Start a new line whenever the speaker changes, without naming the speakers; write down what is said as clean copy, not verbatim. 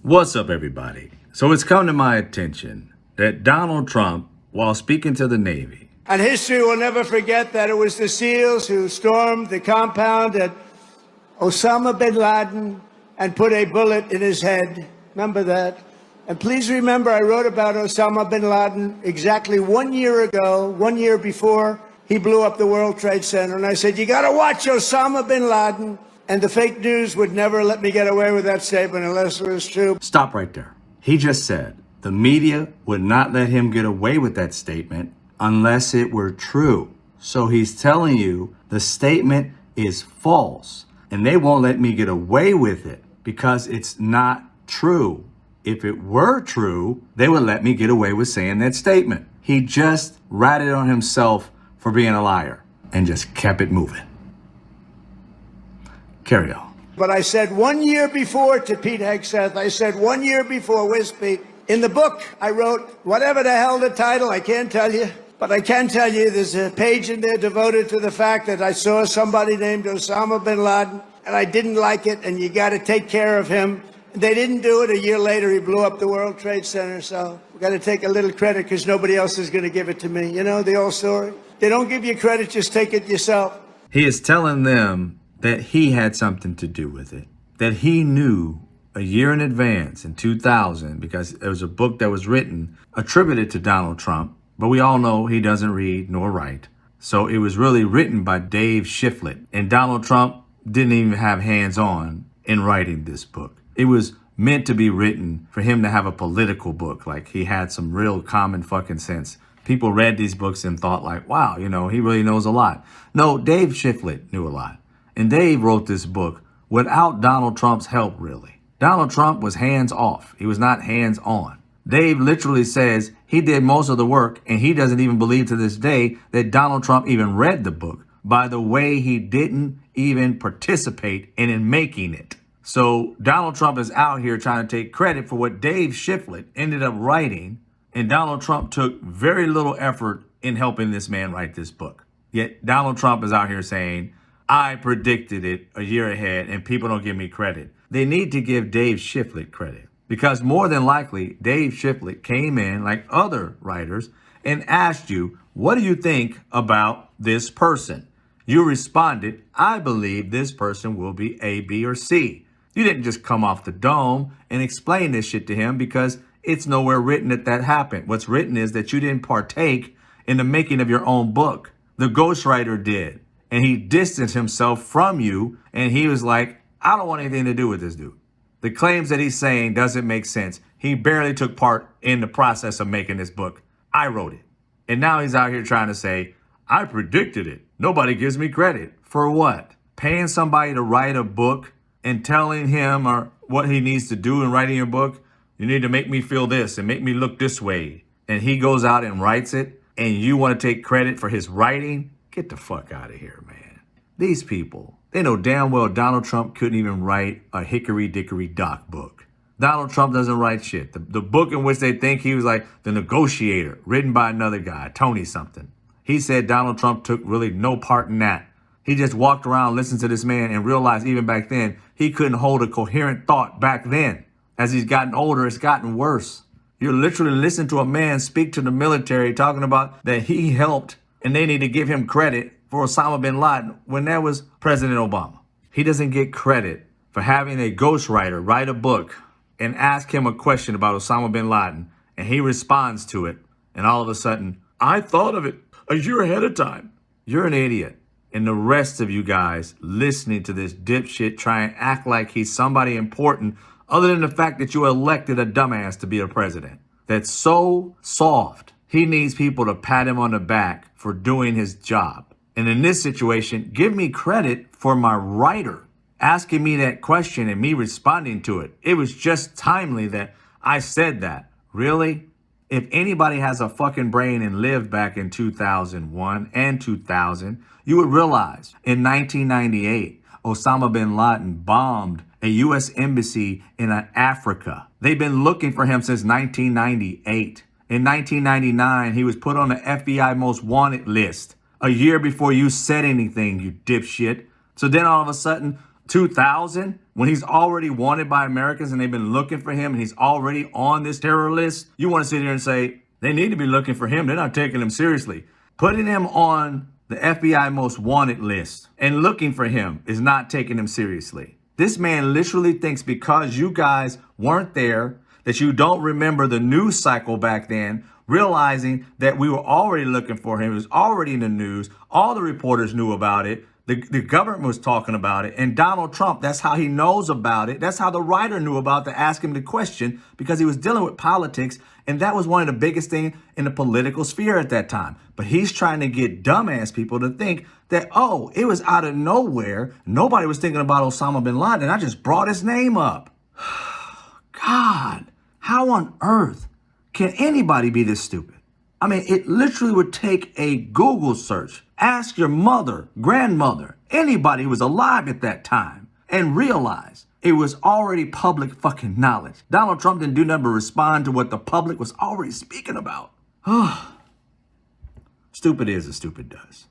What's up, everybody? So it's come to my attention that Donald Trump, while speaking to the Navy,
and history will never forget that it was the SEALs who stormed the compound at Osama bin Laden and put a bullet in his head. Remember that? And please remember, I wrote about Osama bin Laden exactly 1 year ago, 1 year before he blew up the World Trade Center. And I said, you got to watch Osama bin Laden. And the fake news would never let me get away with that statement unless it was true.
Stop right there. He just said the media would not let him get away with that statement unless it were true. So he's telling you the statement is false and they won't let me get away with it because it's not true. If it were true, they would let me get away with saying that statement. He just ratted on himself for being a liar and just kept it moving. Carry on.
But I said 1 year before to Pete Hegseth, I said 1 year before, where's Pete? In the book, I wrote, whatever the hell the title, I can't tell you. But I can tell you there's a page in there devoted to the fact that I saw somebody named Osama bin Laden, and I didn't like it, and you got to take care of him. They didn't do it. A year later, he blew up the World Trade Center. So we got to take a little credit because nobody else is going to give it to me. You know the old story? They don't give you credit, just take it yourself.
He is telling them that he had something to do with it, that he knew a year in advance in 2000, because there was a book that was written attributed to Donald Trump, but we all know he doesn't read nor write. So it was really written by Dave Shiflett, and Donald Trump didn't even have hands on in writing this book. It was meant to be written for him to have a political book, like he had some real common fucking sense. People read these books and thought like, wow, you know, he really knows a lot. No, Dave Shiflett knew a lot. And Dave wrote this book without Donald Trump's help, really. Donald Trump was hands off. He was not hands on. Dave literally says he did most of the work, and he doesn't even believe to this day that Donald Trump even read the book by the way he didn't even participate in making it. So Donald Trump is out here trying to take credit for what Dave Shiflett ended up writing, and Donald Trump took very little effort in helping this man write this book. Yet Donald Trump is out here saying, I predicted it a year ahead and people don't give me credit. They need to give Dave Shiflett credit because more than likely Dave Shiflett came in like other writers and asked you, what do you think about this person? You responded, I believe this person will be A, B, or C. You didn't just come off the dome and explain this shit to him because it's nowhere written that that happened. What's written is that you didn't partake in the making of your own book. The ghostwriter did. And he distanced himself from you. And he was like, I don't want anything to do with this dude. The claims that he's saying doesn't make sense. He barely took part in the process of making this book. I wrote it. And now he's out here trying to say, I predicted it. Nobody gives me credit. For what? Paying somebody to write a book and telling him or what he needs to do in writing your book. You need to make me feel this and make me look this way. And he goes out and writes it. And you want to take credit for his writing? Get the fuck out of here, man. These people, they know damn well Donald Trump couldn't even write a Hickory Dickory Dock book. Donald Trump doesn't write shit. The book in which they think he was like the negotiator, written by another guy, Tony something. He said Donald Trump took really no part in that. He just walked around, listened to this man, and realized even back then, he couldn't hold a coherent thought back then. As he's gotten older, it's gotten worse. You're literally listening to a man speak to the military talking about that he helped and they need to give him credit for Osama bin Laden when that was President Obama. He doesn't get credit for having a ghostwriter write a book and ask him a question about Osama bin Laden, and he responds to it, and all of a sudden, I thought of it a year ahead of time. You're an idiot. And the rest of you guys listening to this dipshit try and act like he's somebody important other than the fact that you elected a dumbass to be a president. That's so soft. He needs people to pat him on the back for doing his job. And in this situation, give me credit for my writer asking me that question and me responding to it. It was just timely that I said that. Really? If anybody has a fucking brain and lived back in 2001 and 2000, you would realize in 1998, Osama bin Laden bombed a U.S. embassy in Africa. They've been looking for him since 1998. In 1999, he was put on the FBI most wanted list a year before you said anything, you dipshit. So then all of a sudden, 2000, when he's already wanted by Americans and they've been looking for him and he's already on this terror list, you want to sit here and say, they need to be looking for him. They're not taking him seriously. Putting him on the FBI most wanted list and looking for him is not taking him seriously. This man literally thinks because you guys weren't there, that you don't remember the news cycle back then, realizing that we were already looking for him. It was already in the news. All the reporters knew about it. The government was talking about it. And Donald Trump, that's how he knows about it. That's how the writer knew about to ask him the question, because he was dealing with politics. And that was one of the biggest things in the political sphere at that time. But he's trying to get dumbass people to think that, oh, it was out of nowhere. Nobody was thinking about Osama bin Laden. I just brought his name up. God, how on earth can anybody be this stupid? I mean, it literally would take a Google search. Ask your mother, grandmother, anybody who was alive at that time and realize it was already public fucking knowledge. Donald Trump didn't do nothing but respond to what the public was already speaking about. Stupid is as stupid does.